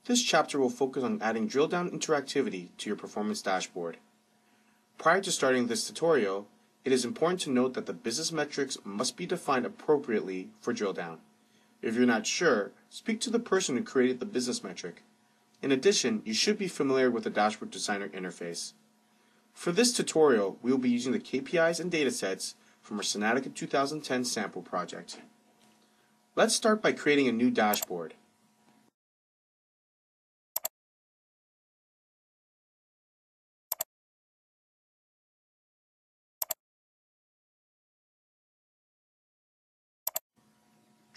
This chapter will focus on adding drill-down interactivity to your performance dashboard. Prior to starting this tutorial, it is important to note that the business metrics must be defined appropriately for drill-down. If you're not sure, speak to the person who created the business metric. In addition, you should be familiar with the Dashboard Designer interface. For this tutorial, we will be using the KPIs and datasets from our Synatica 2010 sample project. Let's start by creating a new dashboard.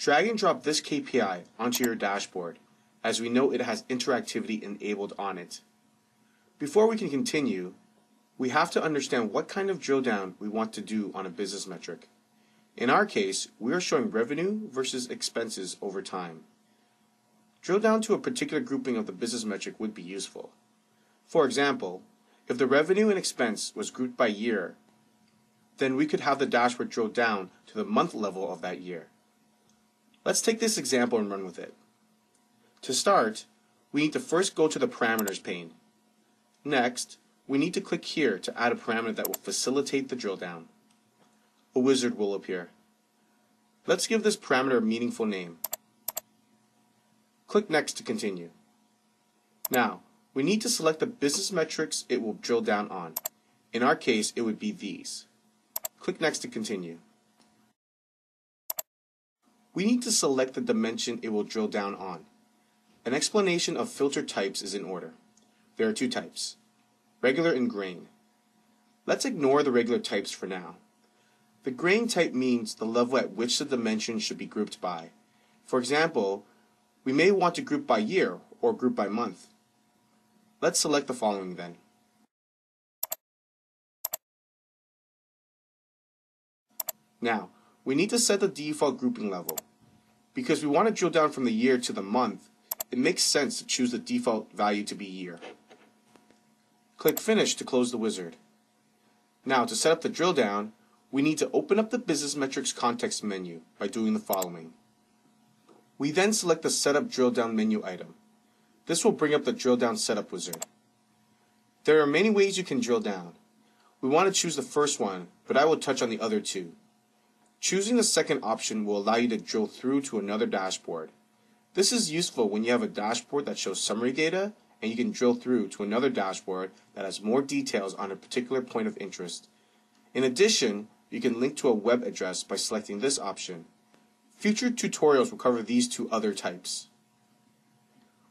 Drag and drop this KPI onto your dashboard, as we know it has interactivity enabled on it. Before we can continue, we have to understand what kind of drill down we want to do on a business metric. In our case, we are showing revenue versus expenses over time. Drill down to a particular grouping of the business metric would be useful. For example, if the revenue and expense was grouped by year, then we could have the dashboard drill down to the month level of that year. Let's take this example and run with it. To start, we need to first go to the parameters pane. Next, we need to click here to add a parameter that will facilitate the drill down. A wizard will appear. Let's give this parameter a meaningful name. Click Next to continue. Now, we need to select the business metrics it will drill down on. In our case, it would be these. Click Next to continue. We need to select the dimension it will drill down on. An explanation of filter types is in order. There are two types, regular and grain. Let's ignore the regular types for now. The grain type means the level at which the dimension should be grouped by. For example, we may want to group by year or group by month. Let's select the following then. Now, we need to set the default grouping level. Because we want to drill down from the year to the month, it makes sense to choose the default value to be year. Click Finish to close the wizard. Now, to set up the drill down, we need to open up the Business Metrics context menu by doing the following. We then select the Setup Drill Down menu item. This will bring up the Drill Down Setup wizard. There are many ways you can drill down. We want to choose the first one, but I will touch on the other two. Choosing the second option will allow you to drill through to another dashboard. This is useful when you have a dashboard that shows summary data and you can drill through to another dashboard that has more details on a particular point of interest. In addition, you can link to a web address by selecting this option. Future tutorials will cover these two other types.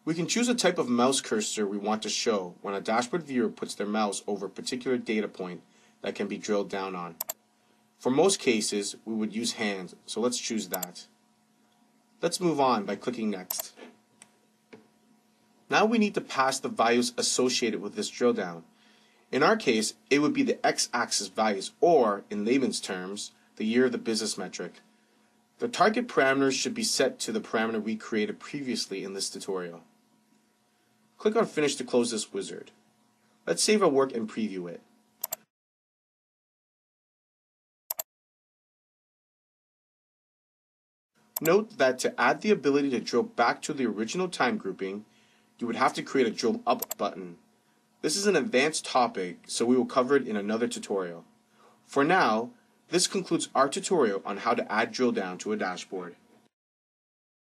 We can choose a type of mouse cursor we want to show when a dashboard viewer puts their mouse over a particular data point that can be drilled down on. For most cases, we would use hands, so let's choose that. Let's move on by clicking Next. Now we need to pass the values associated with this drill down. In our case, it would be the x-axis values, or, in layman's terms, the year of the business metric. The target parameters should be set to the parameter we created previously in this tutorial. Click on Finish to close this wizard. Let's save our work and preview it. Note that to add the ability to drill back to the original time grouping, you would have to create a Drill Up button. This is an advanced topic, so we will cover it in another tutorial. For now, this concludes our tutorial on how to add drill down to a dashboard.